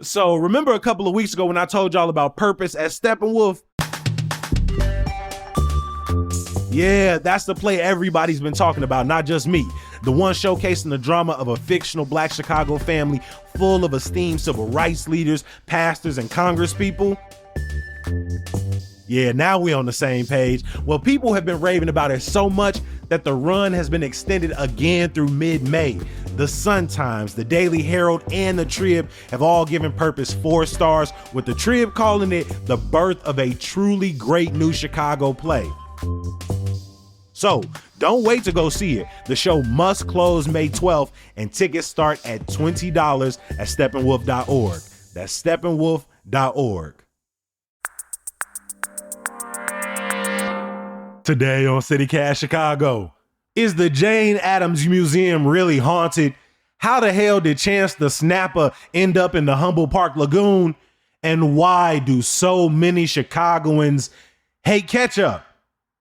So remember a couple of weeks ago when I told y'all about Purpose at Steppenwolf? Yeah, that's the play everybody's been talking about, not just me. The one showcasing the drama of a fictional Black Chicago family full of esteemed civil rights leaders, pastors, and congresspeople. Yeah, now we're on the same page. Well, people have been raving about it so much that the run has been extended again through mid-May. The Sun-Times, the Daily Herald, and the Trib have all given Purpose 4 stars, with the Trib calling it the birth of a truly great new Chicago play. So, don't wait to go see it. The show must close May 12th, and tickets start at $20 at steppenwolf.org. That's steppenwolf.org. Today on CityCast Chicago, is the Jane Addams Museum really haunted? How the hell did Chance the Snapper end up in the Humboldt Park Lagoon? And why do so many Chicagoans hate ketchup?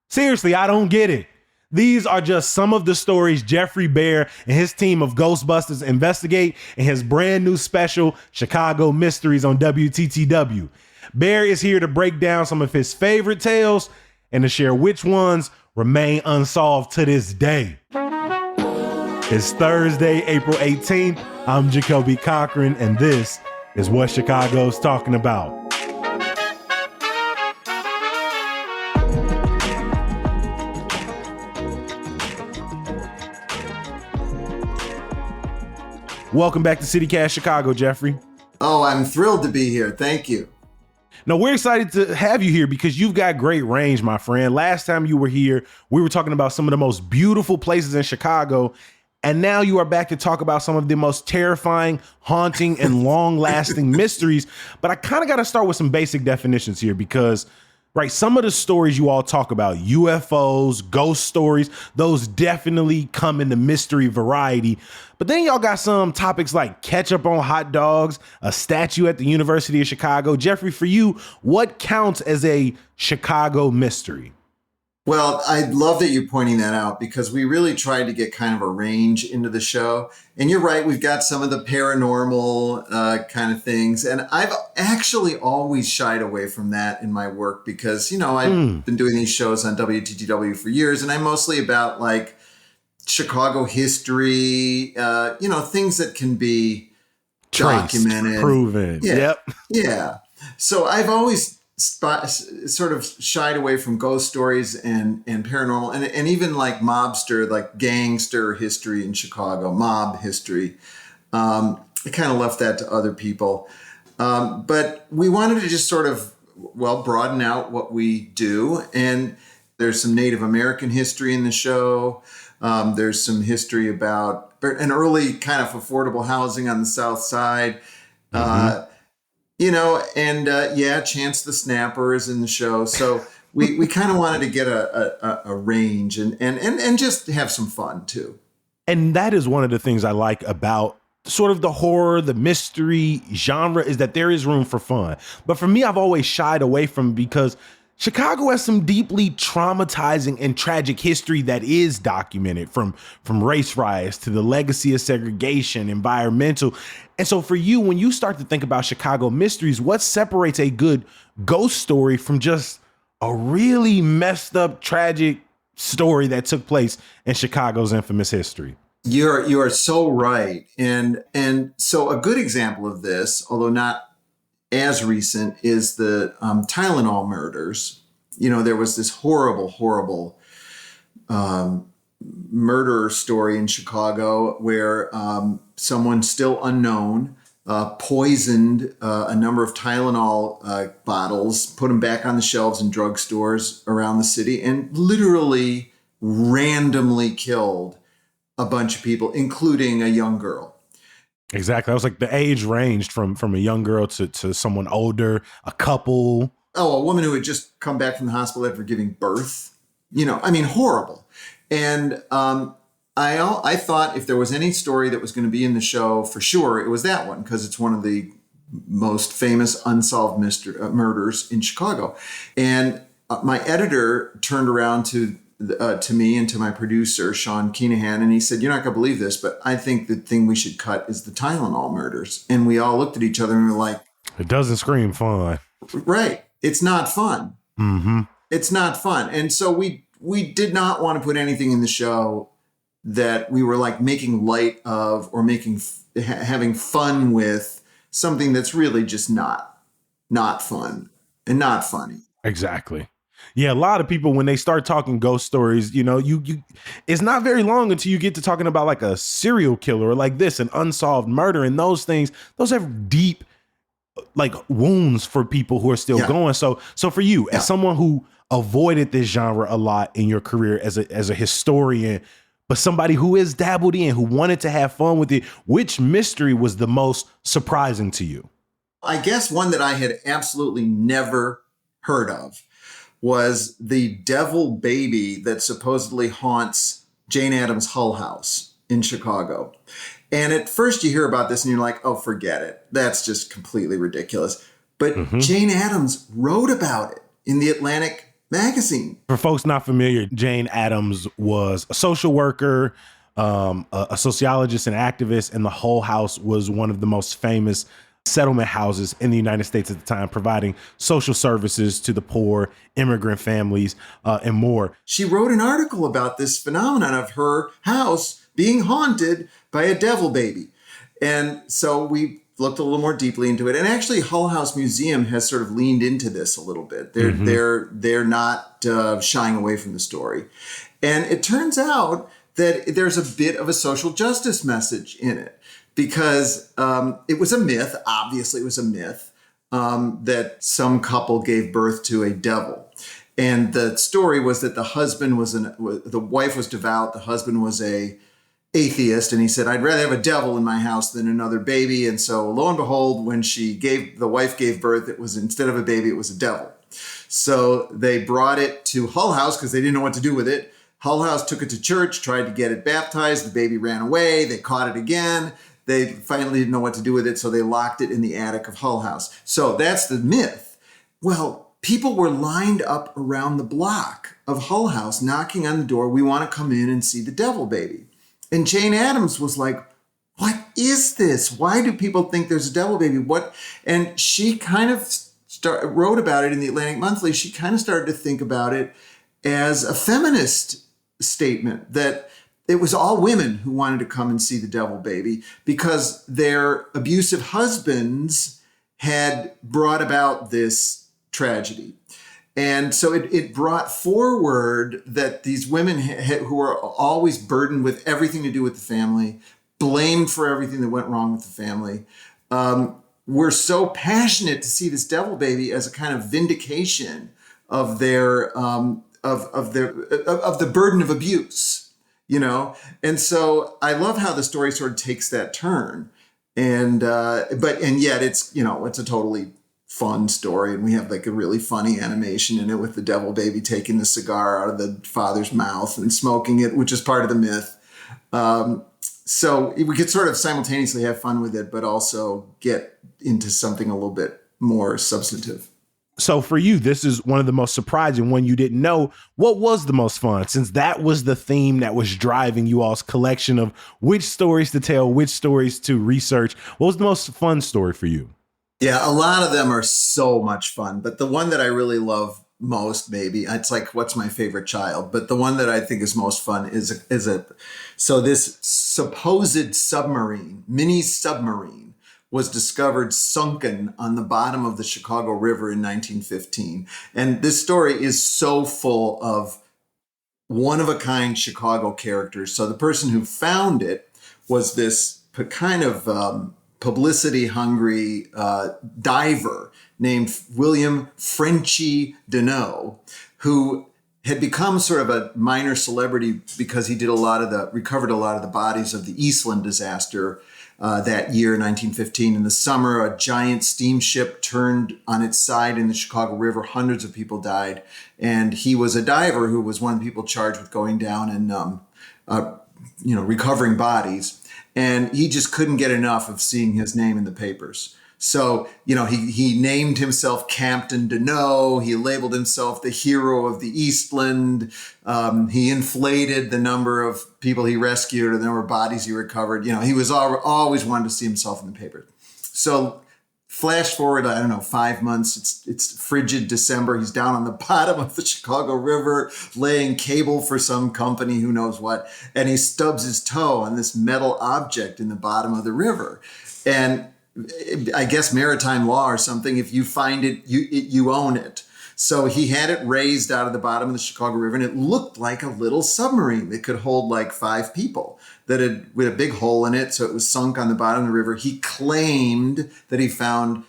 Seriously, I don't get it. These are just some of the stories Jeffrey Bear and his team of Ghostbusters investigate in his brand new special, Chicago Mysteries, on WTTW. Bear is here to break down some of his favorite tales and to share which ones remain unsolved to this day. It's Thursday, April 18th. I'm Jacoby Cochran, and this is What Chicago's Talking About. Welcome back to CityCast Chicago, Jeffrey. Oh, I'm thrilled to be here. Thank you. Now, we're excited to have you here because you've got great range, my friend. Last time you were here, we were talking about some of the most beautiful places in Chicago, and now you are back to talk about some of the most terrifying, haunting, and long-lasting mysteries. But I kind of got to start with some basic definitions here because, right, some of the stories you all talk about, UFOs, ghost stories, those definitely come in the mystery variety. But then y'all got some topics like ketchup on hot dogs, a statue at the University of Chicago. Jeffrey, for you, what counts as a Chicago mystery? Well, I love that you're pointing that out because we really tried to get kind of a range into the show. And you're right, we've got some of the paranormal kind of things. And I've actually always shied away from that in my work because, I've been doing these shows on WTTW for years, and I'm mostly about like Chicago history, things that can be documented, proven. Yeah. Yep. Yeah. So I've always sort of shied away from ghost stories and paranormal and even like mobster, like gangster history in Chicago, mob history. I kind of left that to other people. But we wanted to just sort of, broaden out what we do. And there's some Native American history in the show. There's some history about an early kind of affordable housing on the South Side. Chance the Snapper is in the show. So we kind of wanted to get a range and just have some fun too. And that is one of the things I like about sort of the horror, the mystery genre, is that there is room for fun. But for me, I've always shied away from because Chicago has some deeply traumatizing and tragic history that is documented, from race riots to the legacy of segregation, environmental. And so for you, when you start to think about Chicago mysteries, what separates a good ghost story from just a really messed up, tragic story that took place in Chicago's infamous history? You are so right. And so a good example of this, although not as recent, is the Tylenol murders. There was this horrible murder story in Chicago where someone still unknown poisoned a number of Tylenol bottles, put them back on the shelves in drugstores around the city, and literally randomly killed a bunch of people, including a young girl. Exactly. That was like the age ranged from a young girl to someone older, a couple. Oh, a woman who had just come back from the hospital after giving birth. Horrible. And I thought if there was any story that was going to be in the show, for sure, it was that one, because it's one of the most famous unsolved murders in Chicago. And my editor turned around to to me and to my producer, Sean Keenahan, and he said, "You're not going to believe this, but I think the thing we should cut is the Tylenol murders." And we all looked at each other and we were like, It doesn't scream fun. right, it's not fun. Mm-hmm. It's not fun. And so we did not want to put anything in the show that we were like making light of or having fun with something that's really just not fun and not funny. Exactly. Yeah, a lot of people when they start talking ghost stories, you it's not very long until you get to talking about like a serial killer or like this, an unsolved murder, and those things, those have deep like wounds for people who are still going. So for you, as someone who avoided this genre a lot in your career as a historian, but somebody who is dabbled in, who wanted to have fun with it, which mystery was the most surprising to you? I guess one that I had absolutely never heard of was the devil baby that supposedly haunts Jane Addams' Hull House in Chicago. And at first you hear about this and you're like, oh, forget it. That's just completely ridiculous. But Jane Addams wrote about it in the Atlantic magazine. For folks not familiar, Jane Addams was a social worker, a sociologist and activist, and the Hull House was one of the most famous settlement houses in the United States at the time, providing social services to the poor, immigrant families, and more. She wrote an article about this phenomenon of her house being haunted by a devil baby. And so we looked a little more deeply into it. And actually, Hull House Museum has sort of leaned into this a little bit. They're not shying away from the story. And it turns out that there's a bit of a social justice message in it. Because it was a myth, obviously it was a myth, that some couple gave birth to a devil. And the story was that the husband the wife was devout, the husband was a atheist, and he said, I'd rather have a devil in my house than another baby. And so lo and behold, when the wife gave birth, it was, instead of a baby, it was a devil. So they brought it to Hull House because they didn't know what to do with it. Hull House took it to church, tried to get it baptized. The baby ran away. They caught it again. They finally didn't know what to do with it, so they locked it in the attic of Hull House. So that's the myth. Well, people were lined up around the block of Hull House, knocking on the door. We want to come in and see the devil baby. And Jane Addams was like, what is this? Why do people think there's a devil baby? What? And she kind of wrote about it in the Atlantic Monthly. She kind of started to think about it as a feminist statement, that it was all women who wanted to come and see the devil baby because their abusive husbands had brought about this tragedy. And so it brought forward that these women who were always burdened with everything to do with the family, blamed for everything that went wrong with the family, were so passionate to see this devil baby as a kind of vindication of their of the burden of abuse, And so I love how the story sort of takes that turn, and yet it's it's a totally fun story, and we have like a really funny animation in it with the devil baby taking the cigar out of the father's mouth and smoking it, which is part of the myth. So we could sort of simultaneously have fun with it, but also get into something a little bit more substantive. So for you, this is one of the most surprising when you didn't know. What was the most fun, since that was the theme that was driving you all's collection of which stories to tell, which stories to research? What was the most fun story for you? Yeah, a lot of them are so much fun, but the one that I really love most, maybe it's like, what's my favorite child? But the one that I think is most fun so this supposed mini submarine was discovered sunken on the bottom of the Chicago River in 1915. And this story is so full of one-of-a-kind Chicago characters. So the person who found it was this kind of publicity-hungry diver named William Frenchy Deneau, who had become sort of a minor celebrity because he recovered a lot of the bodies of the Eastland disaster that year, 1915. In the summer, a giant steamship turned on its side in the Chicago River. Hundreds of people died. And he was a diver who was one of the people charged with going down and, recovering bodies. And he just couldn't get enough of seeing his name in the papers. So, he named himself Captain Deneau. He labeled himself the hero of the Eastland. He inflated the number of people he rescued and the number of bodies he recovered. He was always wanted to see himself in the paper. So flash forward, 5 months. It's frigid December. He's down on the bottom of the Chicago River, laying cable for some company, who knows what. And he stubs his toe on this metal object in the bottom of the river. And I guess maritime law or something, if you find it, you own it. So he had it raised out of the bottom of the Chicago River, and it looked like a little submarine that could hold like 5 people, with a big hole in it. So it was sunk on the bottom of the river. He claimed that he found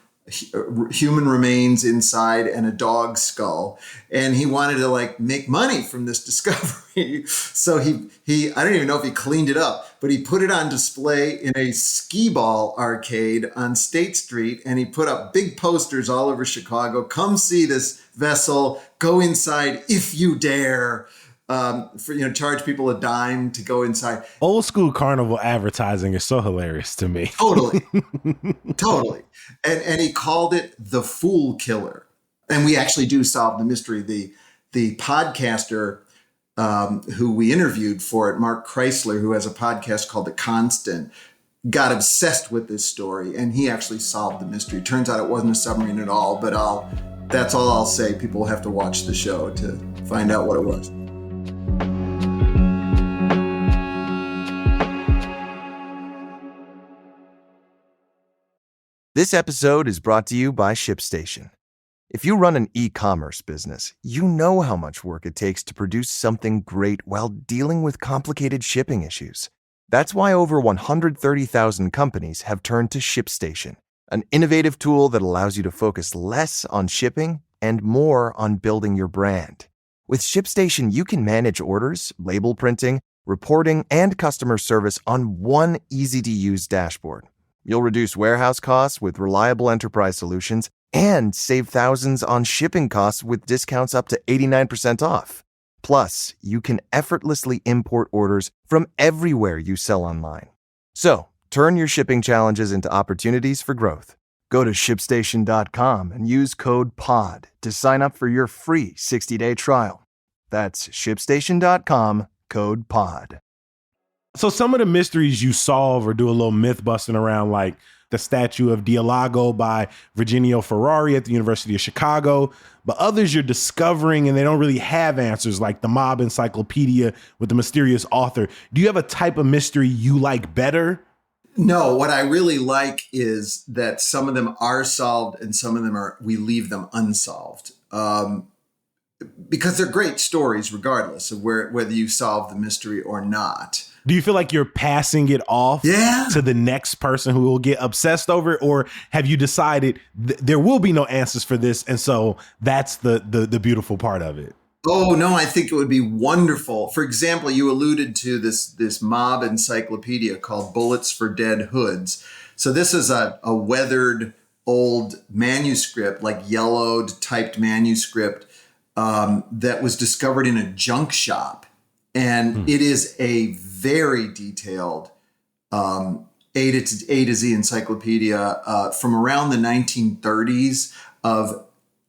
human remains inside and a dog's skull, and he wanted to make money from this discovery. So he I don't even know if he cleaned it up, but he put it on display in a skee ball arcade on State Street, and he put up big posters all over Chicago. Come see this vessel, go inside if you dare. Charge people a dime to go inside. Old school carnival advertising is so hilarious to me. Totally. And he called it the Fool Killer. And we actually do solve the mystery. The podcaster who we interviewed for it, Mark Chrysler, who has a podcast called The Constant, got obsessed with this story, and he actually solved the mystery. Turns out it wasn't a submarine at all, but that's all I'll say. People will have to watch the show to find out what it was. This episode is brought to you by ShipStation. If you run an e-commerce business, you know how much work it takes to produce something great while dealing with complicated shipping issues. That's why over 130,000 companies have turned to ShipStation, an innovative tool that allows you to focus less on shipping and more on building your brand. With ShipStation, you can manage orders, label printing, reporting, and customer service on one easy-to-use dashboard. You'll reduce warehouse costs with reliable enterprise solutions and save thousands on shipping costs with discounts up to 89% off. Plus, you can effortlessly import orders from everywhere you sell online. So, turn your shipping challenges into opportunities for growth. Go to ShipStation.com and use code POD to sign up for your free 60-day trial. That's ShipStation.com, code POD. So some of the mysteries you solve or do a little myth busting around, like the statue of Dialago by Virginio Ferrari at the University of Chicago, but others you're discovering and they don't really have answers, like the Mob Encyclopedia with the mysterious author. Do you have a type of mystery you like better? No, what I really like is that some of them are solved and some of them we leave them unsolved. Because they're great stories regardless of whether you solve the mystery or not. Do you feel like you're passing it off to the next person who will get obsessed over it? Or have you decided there will be no answers for this? And so that's the beautiful part of it. Oh, no, I think it would be wonderful. For example, you alluded to this Mob encyclopedia called Bullets for Dead Hoods. So this is a weathered old manuscript, like yellowed typed manuscript that was discovered in a junk shop. And it is a very detailed A to Z encyclopedia from around the 1930s of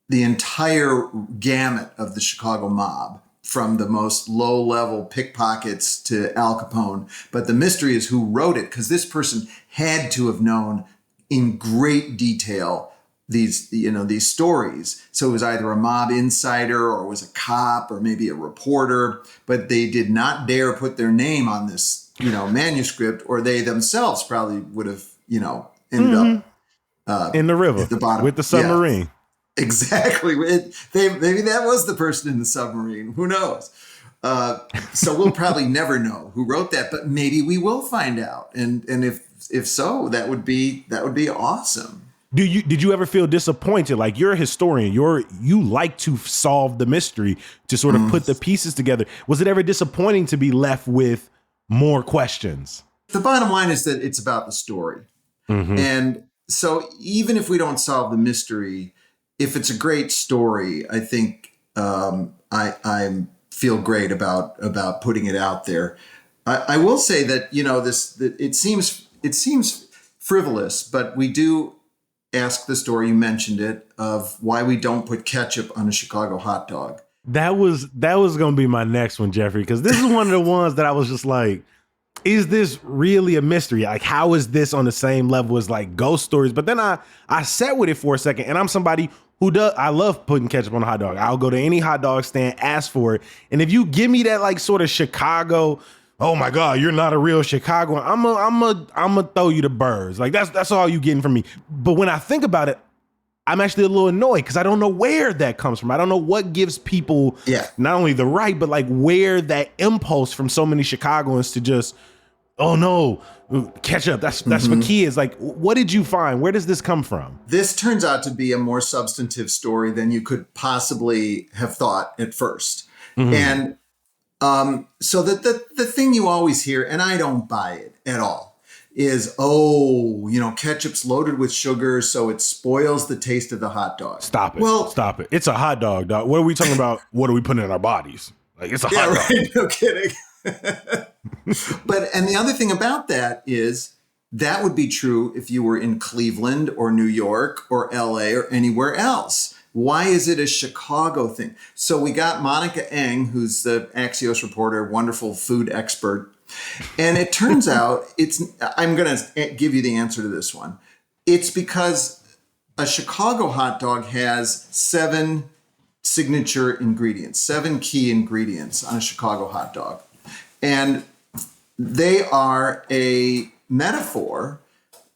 the entire gamut of the Chicago mob, from the most low-level pickpockets to Al Capone. But the mystery is who wrote it, because this person had to have known in great detail these stories. So it was either a mob insider or it was a cop or maybe a reporter, but they did not dare put their name on this, manuscript, or they themselves probably would have, ended up in the river at the bottom with the submarine. Yeah, exactly. Maybe that was the person in the submarine. Who knows? So we'll probably never know who wrote that, but maybe we will find out. And if so, that would be awesome. Did you ever feel disappointed? Like, you're a historian, you like to solve the mystery, to sort of put the pieces together. Was it ever disappointing to be left with more questions? The bottom line is that it's about the story. Mm-hmm. And so even if we don't solve the mystery, if it's a great story, I think I feel great about putting it out there. I will say that, it seems frivolous, but we do ask the story, you mentioned it, of why we don't put ketchup on a Chicago hot dog. That was going to be my next one, Jeffrey, because this is one of the ones that I was just like, is this really a mystery? Like, how is this on the same level as like ghost stories? But then I sat with it for a second, and I'm somebody who I love putting ketchup on a hot dog. I'll go to any hot dog stand, ask for it. And if you give me that like sort of Chicago, oh my God, you're not a real Chicagoan, I'm a throw you the birds. Like that's all you getting from me. But when I think about it, I'm actually a little annoyed because I don't know where that comes from. I don't know what gives people not only the right, but like where that impulse from so many Chicagoans to just, oh no, ketchup, that's for kids. Like, what did you find? Where does this come from? This turns out to be a more substantive story than you could possibly have thought at first. And so the thing you always hear, and I don't buy it at all, is, ketchup's loaded with sugar, so it spoils the taste of the hot dog. Stop it. Stop it. It's a hot dog, dog. What are we talking about? What are we putting in our bodies? Like, it's a hot dog. Right? No kidding. And the other thing about that is that would be true if you were in Cleveland or New York or LA or anywhere else. Why is it a Chicago thing? So we got Monica Eng, who's the Axios reporter, wonderful food expert. And it turns out I'm going to give you the answer to this one. It's because a Chicago hot dog has 7 signature ingredients, 7 key ingredients on a Chicago hot dog. And they are a metaphor,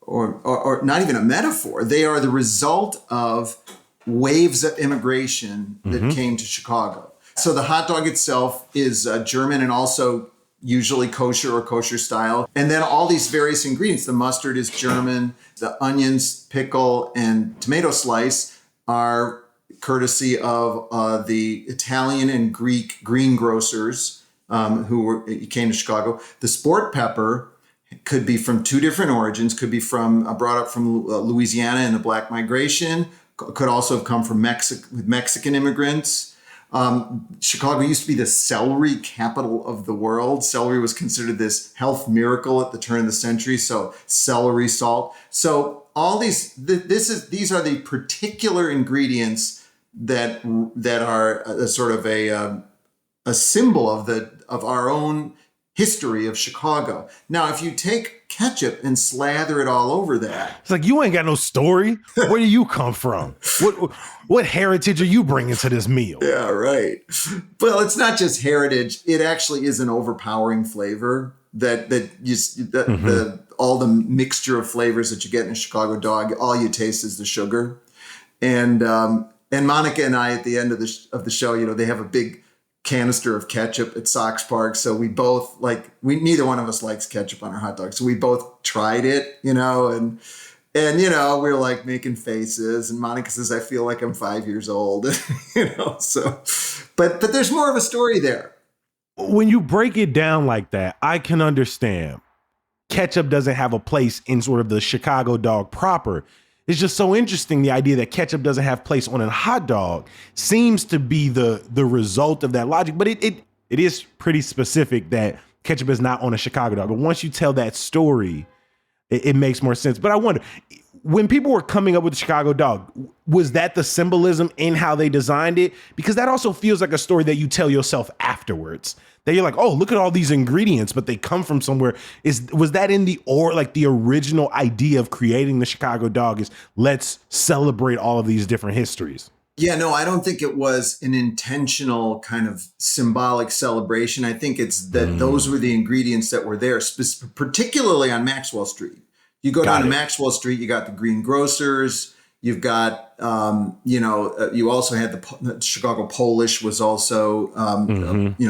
or not even a metaphor. They are the result of waves of immigration that came to Chicago. So the hot dog itself is German and also usually kosher or kosher style. And then all these various ingredients. The mustard is German. The onions, pickle, and tomato slice are courtesy of the Italian and Greek greengrocers who came to Chicago. The sport pepper could be from 2 different origins. Could be brought up from Louisiana in the Black Migration. Could also have come from Mexican immigrants. Chicago used to be the celery capital of the world. Celery was considered this health miracle at the turn of the century. So celery salt. So all these are the particular ingredients that are a sort of a symbol of our own history of Chicago. Now, if you take ketchup and slather it all over that, it's like, you ain't got no story. Where do you come from? What heritage are you bringing to this meal? Yeah, right. Well, it's not just heritage. It actually is an overpowering flavor all the mixture of flavors that you get in a Chicago dog. All you taste is the sugar. And Monica and I, at the end of the show, they have a big canister of ketchup at Sox Park. So we both neither one of us likes ketchup on our hot dog. So we both tried it, and we're like making faces, and Monica says, I feel like I'm 5 years old, so, but there's more of a story there. When you break it down like that, I can understand ketchup doesn't have a place in sort of the Chicago dog proper. It's just so interesting, the idea that ketchup doesn't have place on a hot dog seems to be the result of that logic. But it is pretty specific that ketchup is not on a Chicago dog. But once you tell that story, it makes more sense. But I wonder, when people were coming up with the Chicago dog, was that the symbolism in how they designed it? Because that also feels like a story that you tell yourself afterwards. That you're like, oh, look at all these ingredients, but they come from somewhere. Was that in the original idea of creating the Chicago dog is let's celebrate all of these different histories? Yeah, no, I don't think it was an intentional kind of symbolic celebration. I think it's that those were the ingredients that were there, particularly on Maxwell Street. You go down to Maxwell Street, you got the greengrocers. You've got, you also had the Chicago Polish was also,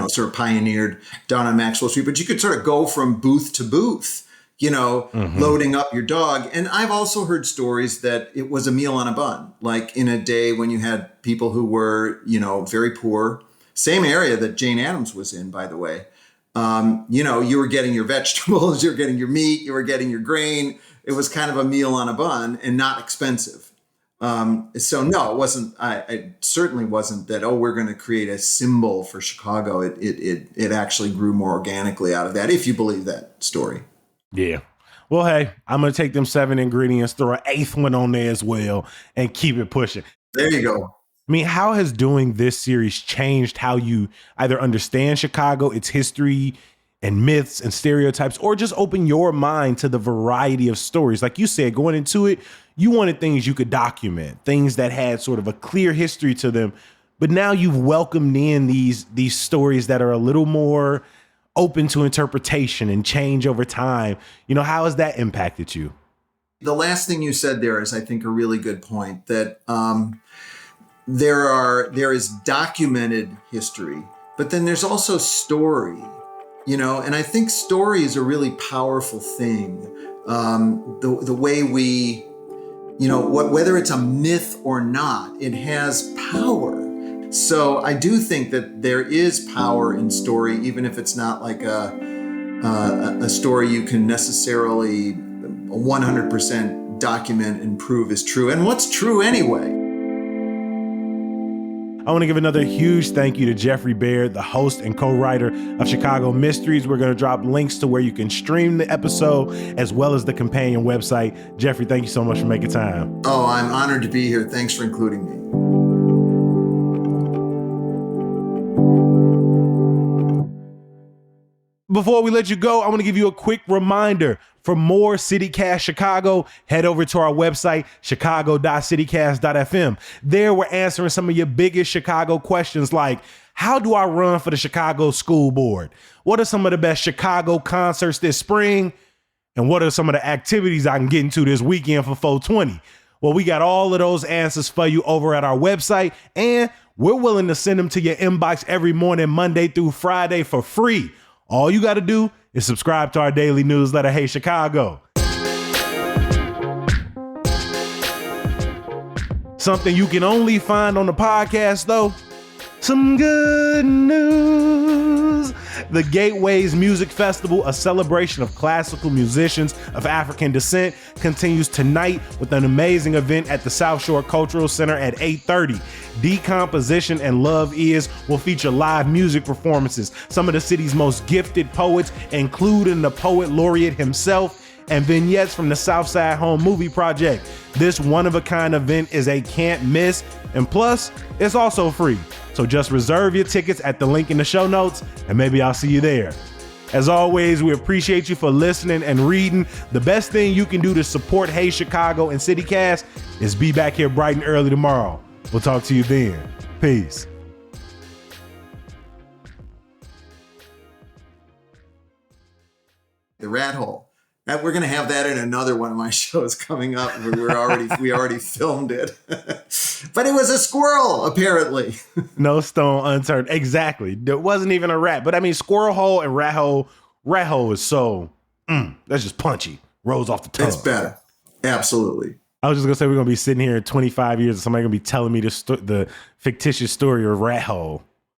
sort of pioneered down on Maxwell Street. But you could sort of go from booth to booth, loading up your dog. And I've also heard stories that it was a meal on a bun, like in a day when you had people who were, very poor. Same area that Jane Addams was in, by the way. You were getting your vegetables, you were getting your meat, you were getting your grain. It was kind of a meal on a bun and not expensive. So no, it wasn't. I certainly wasn't that. Oh, we're going to create a symbol for Chicago. It actually grew more organically out of that, if you believe that story. Yeah. Well, hey, I'm going to take them 7 ingredients, throw an 8th one on there as well, and keep it pushing. There you go. I mean, how has doing this series changed how you either understand Chicago, its history and myths and stereotypes, or just open your mind to the variety of stories? Like you said, going into it, you wanted things you could document, things that had sort of a clear history to them. But now you've welcomed in these stories that are a little more open to interpretation and change over time. You know, how has that impacted you? The last thing you said there is, I think, a really good point, that there is documented history, but then there's also story, you know, and I think story is a really powerful thing. The way we, you know, whether it's a myth or not, it has power. So I do think that there is power in story, even if it's not like a story you can necessarily 100% document and prove is true. And what's true anyway? I want to give another huge thank you to Jeffrey Baird, the host and co-writer of Chicago Mysteries. We're going to drop links to where you can stream the episode as well as the companion website. Jeffrey, thank you so much for making time. Oh, I'm honored to be here. Thanks for including me. Before we let you go, I want to give you a quick reminder. For more CityCast Chicago, head over to our website, chicago.citycast.fm. There, we're answering some of your biggest Chicago questions like, how do I run for the Chicago School Board? What are some of the best Chicago concerts this spring? And what are some of the activities I can get into this weekend for 420? Well, we got all of those answers for you over at our website, and we're willing to send them to your inbox every morning, Monday through Friday, for free. All you got to do is subscribe to our daily newsletter, Hey Chicago. Something you can only find on the podcast, though. Some good news. The Gateways Music Festival, a celebration of classical musicians of African descent, continues tonight with an amazing event at the South Shore Cultural Center at 8:30. Decomposition and Love Is will feature live music performances. Some of the city's most gifted poets, including the poet laureate himself, and vignettes from the Southside Home Movie Project. This one-of-a-kind event is a can't miss, and plus, it's also free. So just reserve your tickets at the link in the show notes, and maybe I'll see you there. As always, we appreciate you for listening and reading. The best thing you can do to support Hey Chicago and CityCast is be back here bright and early tomorrow. We'll talk to you then. Peace. The Rat Hole. We're going to have that in another one of my shows coming up. We already filmed it. But it was a squirrel, apparently. No stone unturned. Exactly. There wasn't even a rat. But I mean, squirrel hole and rat hole is so, that's just punchy. Rolls off the tongue. It's better. Absolutely. I was just going to say, we're going to be sitting here in 25 years and somebody going to be telling me the fictitious story of rat hole.